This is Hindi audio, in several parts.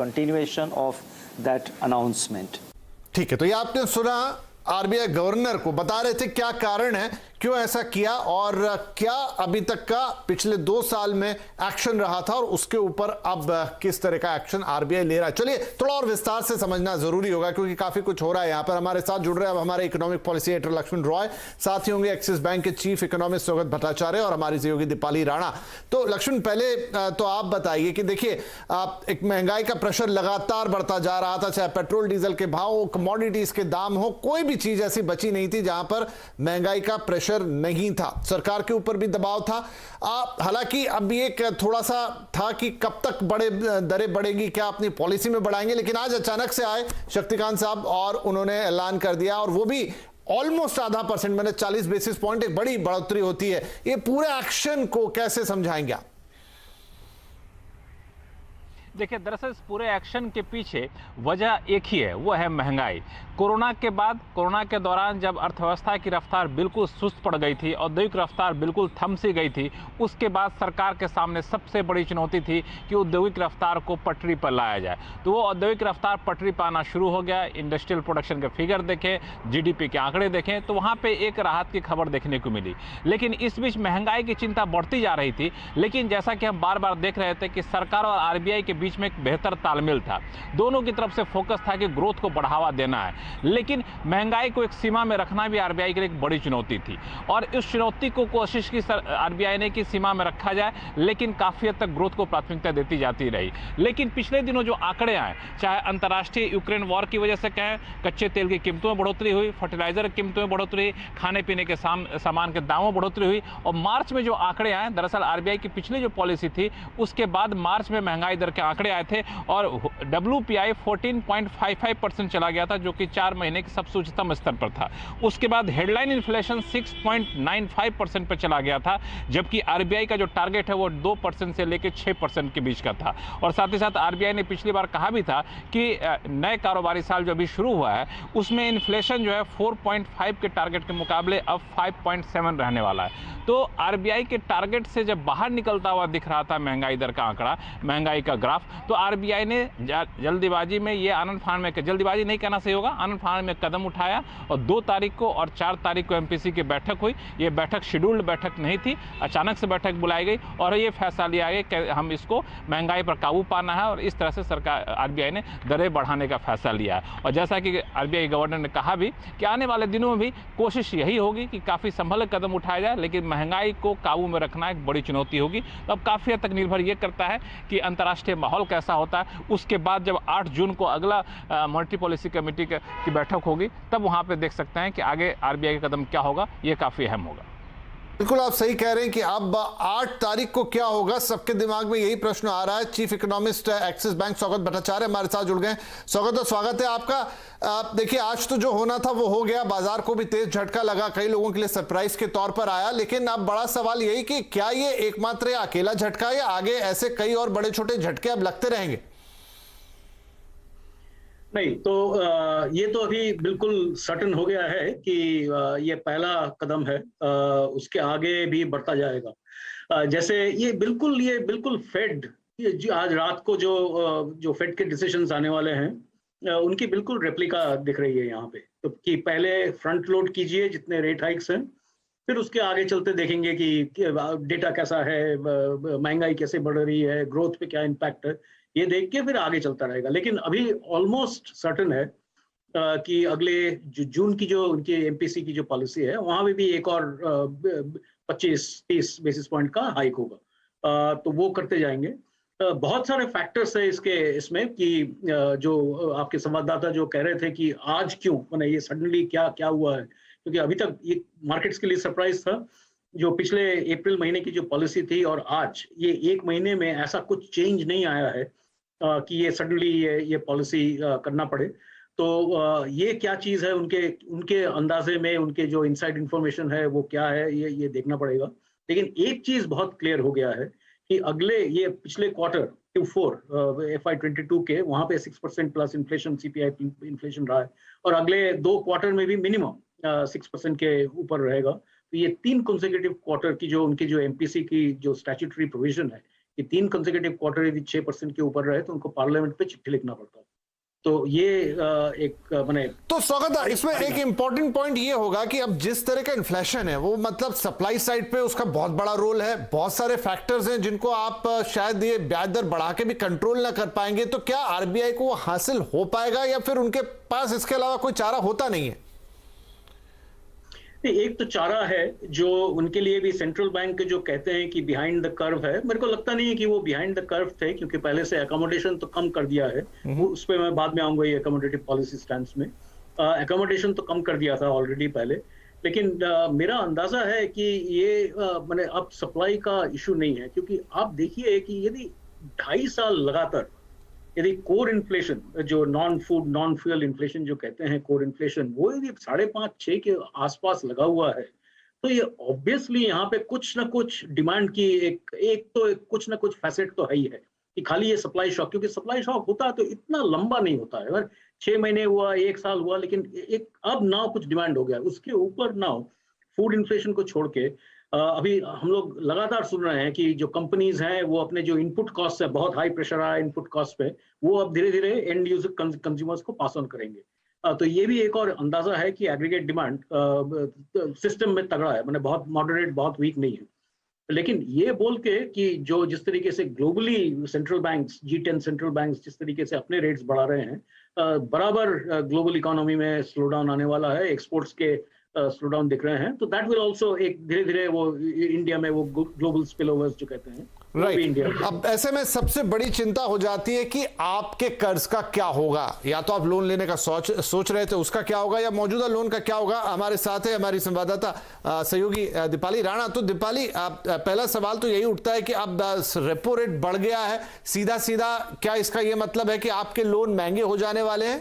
continuation of that announcement. ठीक है, तो ये आपने सुना आरबीआई गवर्नर को बता रहे थे क्या कारण है, क्यों ऐसा किया और क्या अभी तक का पिछले 2 साल में एक्शन रहा था और उसके ऊपर अब किस तरह का एक्शन आरबीआई ले रहा है। चलिए थोड़ा और विस्तार से समझना जरूरी होगा क्योंकि काफी कुछ हो रहा है यहाँ पर। हमारे साथ जुड़ रहे हैं अब हमारे economic policy editor Lakshman Roy, साथ ही होंगे एक्सिस बैंक के चीफ इकोनॉमिस्ट स्वागत भट्टाचार्य और हमारी सहयोगी दीपाली राणा। तो लक्ष्मण, पहले तो आप बताइए कि देखिए एक महंगाई का प्रेशर लगातार बढ़ता जा रहा था, चाहे पेट्रोल डीजल के भाव हो, कमोडिटीज के दाम हो, कोई भी चीज ऐसी बची नहीं थी जहां पर महंगाई का प्रेशर नहीं था। सरकार के ऊपर भी दबाव था। हालांकि अब ये थोड़ा सा था कि कब तक दरें बढ़ेगी, क्या अपनी पॉलिसी में बढ़ाएंगे, लेकिन आज अचानक से आए शक्तिकांत साहब और उन्होंने ऐलान कर दिया और वो भी ऑलमोस्ट आधा परसेंट, मैंने 40 बेसिस पॉइंट, एक बड़ी बढ़ोतरी होती है। ये पूरे एक्शन को कैसे समझाएंगे आप? देखिए, दरअसल इस पूरे एक्शन के पीछे वजह एक ही है, वो है महंगाई। कोरोना के बाद, कोरोना के दौरान जब अर्थव्यवस्था की रफ्तार बिल्कुल सुस्त पड़ गई थी, औद्योगिक रफ्तार बिल्कुल थम सी गई थी, उसके बाद सरकार के सामने सबसे बड़ी चुनौती थी कि औद्योगिक रफ्तार को पटरी पर लाया जाए। तो वो औद्योगिक रफ्तार पटरी पर आना शुरू हो गया। इंडस्ट्रियल प्रोडक्शन के फिगर देखें, जीडीपी के आंकड़े देखें, तो वहाँ पर एक राहत की खबर देखने को मिली। लेकिन इस बीच महंगाई की चिंता बढ़ती जा रही थी। लेकिन जैसा कि हम बार बार देख रहे थे कि सरकार और आरबीआई के बीच में एक बेहतर तालमेल था, दोनों की तरफ से फोकस था कि ग्रोथ को बढ़ावा देना है, लेकिन महंगाई को एक सीमा में रखना भी आरबीआई के लिए एक बड़ी चुनौती थी। और इस चुनौती को कोशिश की आरबीआई ने कि सीमा में रखा जाए, लेकिन काफी हद तक ग्रोथ को प्राथमिकता देती जाती रही। लेकिन पिछले दिनों जो आंकड़े आए, चाहे अंतर्राष्ट्रीय यूक्रेन वॉर की वजह से कहें, कच्चे तेल की कीमतों में बढ़ोतरी हुई, फर्टिलाइजर की कीमतों में बढ़ोतरी हुई, खाने पीने के सामान के दामों में बढ़ोतरी हुई, और मार्च में जो आंकड़े आए, दरअसल आरबीआई की पिछली जो पॉलिसी थी उसके बाद मार्च में महंगाई दर के आंकड़े आए थे और WPI 14.55% चला गया था, जो कि 4 महीने के सबसे उच्चतम स्तर पर था। उसके बाद हेडलाइन इन्फ्लेशन 6.95% पर चला गया था, जबकि आरबीआई का जो टारगेट है वो 2% से लेकर 6% के बीच का था। और साथ ही साथ आरबीआई ने पिछली बार कहा भी था कि नए कारोबारी साल जो अभी शुरू हुआ है उसमें इन्फ्लेशन जो है 4.5 के टारगेट के मुकाबले अब 5.7 रहने वाला है। तो आरबीआई के टारगेट से जब बाहर निकलता हुआ दिख रहा था महंगाई दर का आंकड़ा, महंगाई का ग्राफ, तो आरबीआई ने जल्दीबाजी में, ये आनंद फान में, जल्दीबाजी नहीं कहना सही होगा, आनंद फान में कदम उठाया और 2 तारीख को और 4 तारीख को एमपीसी की बैठक हुई। ये बैठक शेड्यूल्ड बैठक नहीं थी, अचानक से बैठक बुलाई गई और ये फैसला लिया गया कि हम इसको महंगाई पर काबू पाना है और इस तरह से सरकार आरबीआई ने दरें बढ़ाने का फैसला लिया है। और जैसा कि आरबीआई गवर्नर ने कहा भी कि आने वाले दिनों में भी कोशिश यही होगी कि काफ़ी संभल कदम उठाया जाए, लेकिन महंगाई को काबू में रखना एक बड़ी चुनौती होगी। तो अब काफ़ी हद तक निर्भर ये करता है कि अंतर्राष्ट्रीय माहौल कैसा होता है। उसके बाद जब 8 जून को अगला मॉनेटरी पॉलिसी कमेटी की बैठक होगी, तब वहाँ पे देख सकते हैं कि आगे आरबीआई का कदम क्या होगा। ये काफ़ी अहम होगा। बिल्कुल आप सही कह रहे हैं कि अब 8 तारीख को क्या होगा, सबके दिमाग में यही प्रश्न आ रहा है। चीफ इकोनॉमिस्ट एक्सिस बैंक स्वागत भट्टाचार्य हमारे साथ जुड़ गए। स्वागत है आपका। देखिए, आज तो जो होना था वो हो गया, बाजार को भी तेज झटका लगा, कई लोगों के लिए सरप्राइज के तौर पर आया, लेकिन अब बड़ा सवाल यही कि क्या ये एकमात्र अकेला झटका या आगे ऐसे कई और बड़े छोटे झटके अब लगते रहेंगे? नहीं, तो ये तो अभी बिल्कुल सर्टन हो गया है कि ये पहला कदम है, उसके आगे भी बढ़ता जाएगा। जैसे ये बिल्कुल फेड, आज रात को जो फेड के डिसीजंस आने वाले हैं, उनकी बिल्कुल रेप्लिका दिख रही है यहाँ पे। तो कि पहले फ्रंट लोड कीजिए जितने रेट हाइक्स हैं, फिर उसके आगे चलते देखेंगे कि डेटा कैसा है, महंगाई कैसे बढ़ रही है, ग्रोथ पे क्या इम्पैक्ट है, ये देख के फिर आगे चलता रहेगा। लेकिन अभी ऑलमोस्ट सर्टन है कि अगले जून की जो उनकी एमपीसी की जो पॉलिसी है, वहां में भी एक और 25-30 बेसिस पॉइंट का हाइक होगा। तो वो करते जाएंगे। बहुत सारे फैक्टर्स है इसमें कि जो आपके संवाददाता जो कह रहे थे कि आज क्यों, माने ये सडनली क्या हुआ है, क्योंकि अभी तक ये मार्केट्स के लिए सरप्राइज था। जो पिछले अप्रैल महीने की जो पॉलिसी थी और आज ये 1 महीने में ऐसा कुछ चेंज नहीं आया है कि ये सडनली ये पॉलिसी करना पड़े। तो ये क्या चीज़ है, उनके अंदाजे में, उनके जो इनसाइड इंफॉर्मेशन है वो क्या है, ये देखना पड़ेगा। लेकिन एक चीज़ बहुत क्लियर हो गया है कि ये पिछले क्वार्टर Q4 FY22 के वहाँ पे 6% प्लस इन्फ्लेशन, CPI इन्फ्लेशन रहा है और अगले 2 क्वार्टर में भी मिनिमम 6% के ऊपर रहेगा। तो ये 3 कंसेक्यूटिव क्वार्टर की जो उनकी जो एमपीसी की जो स्टैट्यूटरी प्रोविजन है, कि 3 कंसेक्यूटिव क्वार्टर यदि 6% के ऊपर रहे तो उनको पार्लियामेंट पे चिट्ठी लिखना पड़ता है। तो ये एक माने तो स्वागत है, इसमें एक इंपॉर्टेंट पॉइंट ये होगा कि अब जिस तरह का इन्फ्लेशन है वो मतलब सप्लाई साइड पे उसका बहुत बड़ा रोल है, बहुत सारे फैक्टर्स हैं जिनको आप शायद ये ब्याज दर बढ़ा के भी कंट्रोल ना कर पाएंगे। तो क्या आरबीआई को वो हासिल हो पाएगा या फिर उनके पास इसके अलावा कोई चारा होता नहीं है? एक तो चारा है जो उनके लिए भी सेंट्रल बैंक जो कहते हैं कि बिहाइंड द कर्व है, मेरे को लगता नहीं है कि वो बिहाइंड द कर्व थे, क्योंकि पहले से अकोमोडेशन तो कम कर दिया है। वो उस पर मैं बाद में आऊंगा ये अकोमोडेटिव पॉलिसी स्टैंड में। अकोमोडेशन तो कम कर दिया था ऑलरेडी पहले, लेकिन मेरा अंदाजा है कि ये मैंने अब सप्लाई का इशू नहीं है, क्योंकि आप देखिए कि यदि 2.5 साल लगातार यदि कोर इन्फ्लेशन जो non food non fuel inflation जो कहते हैं कोर इन्फ्लेशन, वो यदि 5.5-6 के आसपास लगा हुआ है, तो ये ऑब्वियसली यहाँ पे कुछ ना कुछ डिमांड की कुछ ना कुछ फैसेट तो है ही है कि खाली ये सप्लाई शॉक, क्योंकि सप्लाई शॉक होता है तो इतना लंबा नहीं होता है, अगर 6 महीने हुआ, 1 साल हुआ, लेकिन एक अब नाउ कुछ डिमांड हो गया, उसके ऊपर नाउ फूड इन्फ्लेशन को छोड़ के अभी हम लोग लगातार सुन रहे हैं कि जो कंपनीज हैं वो अपने जो इनपुट कॉस्ट है, बहुत हाई प्रेशर आया इनपुट कॉस्ट पे, वो अब धीरे धीरे एंड यूजर कंज्यूमर्स को पास ऑन करेंगे। तो ये भी एक और अंदाजा है कि एग्रीगेट डिमांड सिस्टम में तगड़ा है, मैंने बहुत मॉडरेट बहुत वीक नहीं है। लेकिन ये बोल के कि जो जिस तरीके से globally central banks G10 central banks जिस तरीके से अपने रेट्स बढ़ा रहे हैं, बराबर ग्लोबल इकोनॉमी में स्लो डाउन आने वाला है, एक्सपोर्ट्स के स्लो डाउन दिख रहे हैं, तो दैट विल आल्सो एक धीरे धीरे वो इंडिया में वो ग्लोबल स्पिलओवर्स जो कहते हैं राइट। अब ऐसे में सबसे बड़ी चिंता हो जाती है कि आपके कर्ज का क्या होगा, या तो आप लोन लेने का सोच रहे थे उसका क्या होगा, या मौजूदा लोन का क्या होगा। हमारे साथ है हमारी संवाददाता सहयोगी दीपाली राणा। तो दीपाली, पहला सवाल तो यही उठता है कि अब रेपो रेट बढ़ गया है, सीधा सीधा क्या इसका यह मतलब है कि आपके लोन महंगे हो जाने वाले हैं?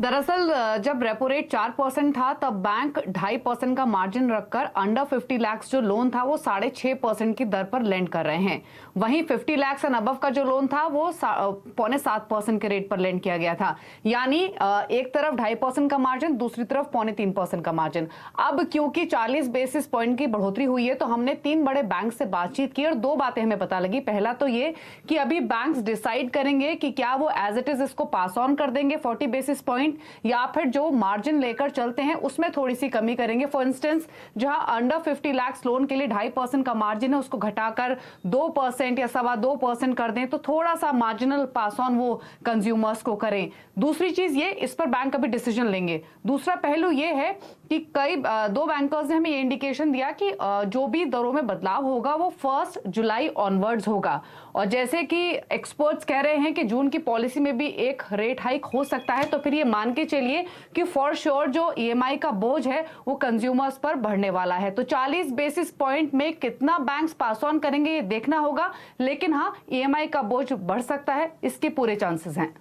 दरअसल जब रेपो रेट 4% था तब बैंक 2.5% का मार्जिन रखकर अंडर 50 लाख जो लोन था वो 6.5% की दर पर लेंड कर रहे हैं। वहीं 50 लाख एंड अबव का जो लोन था वो 7.25% के रेट पर लेंड किया गया था। यानी एक तरफ 2.5% का मार्जिन, दूसरी तरफ 3.25% का मार्जिन। अब क्योंकि 40 बेसिस पॉइंट की बढ़ोतरी हुई है तो हमने 3 बड़े बैंक से बातचीत की और 2 बातें हमें पता लगी। पहला तो ये कि अभी बैंक्स डिसाइड करेंगे कि क्या वो एज इट इज इसको पास ऑन कर देंगे 40 बेसिस पॉइंट, या फिर जो मार्जिन लेकर चलते हैं उसमें थोड़ी सी कमी करेंगे। फॉर इंस्टेंस, जहां अंडर 50 लाख लोन के लिए 2.5% का मार्जिन है उसको घटाकर 2% या 2.25% कर दें, तो थोड़ा सा मार्जिनल पास ऑन वो कंज्यूमर्स को करें। दूसरी चीज ये, इस पर बैंक अभी डिसीजन लेंगे। दूसरा पहलू ये है कि कई 2 बैंकर्स ने हमें ये इंडिकेशन दिया कि जो भी दरों में बदलाव होगा वो 1 जुलाई ऑनवर्ड्स होगा। और जैसे कि एक्सपर्ट्स कह रहे हैं कि जून की पॉलिसी में भी एक रेट हाइक हो सकता है, तो फिर ये मान के चलिए कि फॉर श्योर जो EMI का बोझ है वो कंज्यूमर्स पर बढ़ने वाला है। तो 40 बेसिस पॉइंट में कितना बैंक्स पास ऑन करेंगे ये देखना होगा, लेकिन हाँ, EMI का बोझ बढ़ सकता है, इसके पूरे चांसेस हैं।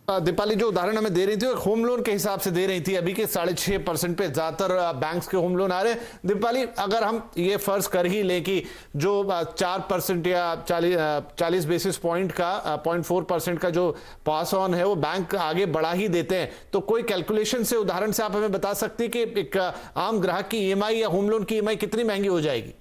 दीपाली, जो उदाहरण हमें दे रही थी होम लोन के हिसाब से दे रही थी, अभी के 6.5% पे ज्यादातर बैंक्स के होम लोन आ रहे हैं। दीपाली, अगर हम ये फर्ज कर ही लें कि जो 4% या 40 बेसिस पॉइंट का 0.4% का जो पास ऑन है वो बैंक आगे बढ़ा ही देते हैं, तो कोई कैलकुलेशन से, उदाहरण से आप हमें बता सकती है कि एक आम ग्राहक की EMI या होम लोन की EMI कितनी महंगी हो जाएगी?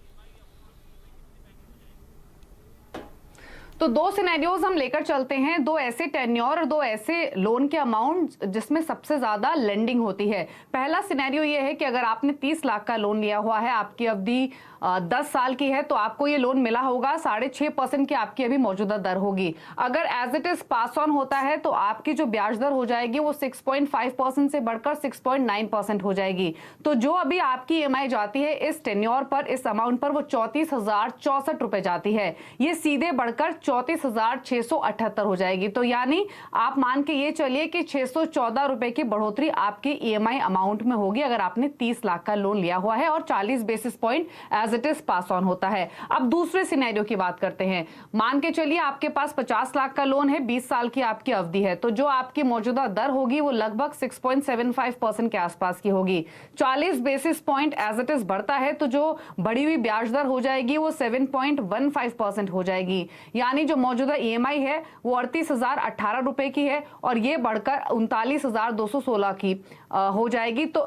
तो 2 सिनेरियोज हम लेकर चलते हैं, 2 ऐसे टेन्योर और 2 ऐसे लोन के अमाउंट जिसमें सबसे ज्यादा लेंडिंग होती है। पहला सिनेरियो ये है कि अगर आपने 30 लाख का लोन लिया हुआ है, आपकी अवधि 10 साल की है, तो आपको ये लोन मिला होगा, 6.5% की आपकी अभी मौजूदा दर होगी। अगर as it is pass on होता है तो आपकी जो ब्याज दर हो जाएगी वो 6.5% से बढ़कर 6.9% हो जाएगी। तो जो अभी आपकी EMI जाती है इस टेन्योर पर, इस अमाउंट पर, वो 34,064 रुपए जाती है। ये सीधे बढ़कर 34,678 हो जाएगी। तो यानी आप मान के ये चलिए कि 614 रुपए की बढ़ोतरी आपकी EMI अमाउंट में होगी अगर आपने 30 लाख का लोन लिया हुआ है और 40 basis point as it is pass on होता है। अब दूसरे सिनेरियो की बात करते हैं। मान के चलिए आपके पास 50 लाख का लोन है, 20 साल की आपकी अवधि है, तो जो आपकी मौजूदा दर होगी वो लगभग 6.75% के आसपास की होगी। 40 basis point as it is बढ़ता है तो जो बढ़ी हुई ब्याज दर हो जाएगी वो 7.15% हो जाएगी। यानी पुरानी जो मौजूदा EMI है वो 38,018 रुपए की है और ये बढ़कर 39,216 की हो जाएगी। तो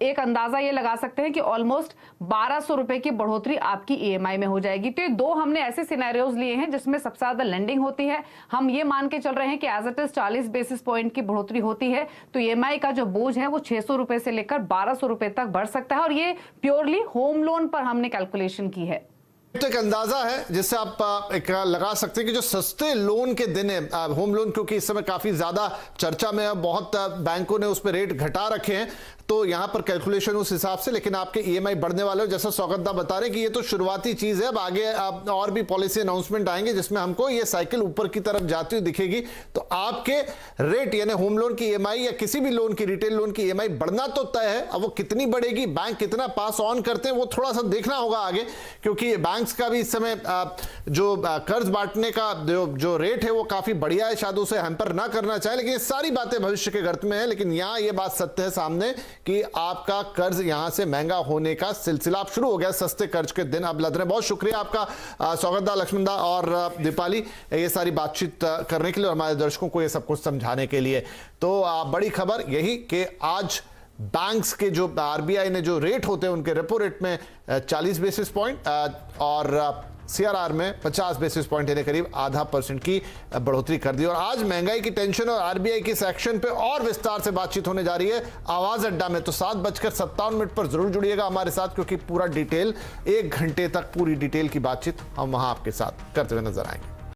एक अंदाजा ये लगा सकते हैं कि ऑलमोस्ट 1,200 रुपए की बढ़ोतरी आपकी EMI में हो जाएगी। तो ये दो हमने ऐसे सिनेरियोज लिए हैं जिसमें सबसे ज्यादा लेंडिंग होती है। हम ये मान के चल रहे हैं कि as it is 40 basis point की बढ़ोतरी होती है तो EMI का जो बोझ है वो 600 रुपए से लेकर 1,200 रुपए तक बढ़ सकता है और ये प्योरली होम लोन पर हमने कैलकुलेशन की है। तो एक अंदाजा है जिससे आप एक लगा सकते हैं कि जो सस्ते लोन के दिन है, होम लोन क्योंकि इस समय काफी ज्यादा चर्चा में है, बहुत बैंकों ने उस पर रेट घटा रखे हैं, तो यहां पर कैलकुलेशन उस हिसाब से, लेकिन आपके EMI बढ़ने वाले हो। जैसा स्वागतदा बता रहे कि ये तो शुरुआती चीज है, अब आगे और भी पॉलिसी अनाउंसमेंट आएंगे जिसमें हमको ये साइकिल ऊपर की तरफ जाती हुई दिखेगी। तो आपके रेट यानी होम लोन की EMI या किसी भी लोन की, रिटेल लोन की EMI बढ़ना तो तय है। अब वो कितनी बढ़ेगी, बैंक कितना पास ऑन करते हैं, वो थोड़ा सा देखना होगा आगे, क्योंकि बैंक्स का भी इस समय जो कर्ज बांटने का जो रेट है वो काफी बढ़िया है, शायद उसे हैम्पर ना करना चाहे, लेकिन ये सारी बातें भविष्य के गर्त में है। लेकिन यहां ये बात सत्य है सामने कि आपका कर्ज यहां से महंगा होने का सिलसिला अब शुरू हो गया, सस्ते कर्ज के दिन अब लद रहे। बहुत शुक्रिया आपका स्वागतदा, लक्ष्मणदा और दीपाली, ये सारी बातचीत करने के लिए और हमारे दर्शकों को ये सब कुछ समझाने के लिए। तो बड़ी खबर यही कि आज बैंक्स के जो RBI ने जो रेट होते हैं उनके रेपो रेट में 40 बेसिस पॉइंट और CRR में 50 बेसिस पॉइंट यानी करीब ½ % की बढ़ोतरी कर दी। और आज महंगाई की टेंशन और RBI के इस एक्शन पे और विस्तार से बातचीत होने जा रही है आवाज अड्डा में। तो 7:57 पर जरूर जुड़िएगा हमारे साथ, क्योंकि पूरा डिटेल 1 घंटे तक पूरी डिटेल की बातचीत हम वहां आपके साथ करते हुए नजर आएंगे।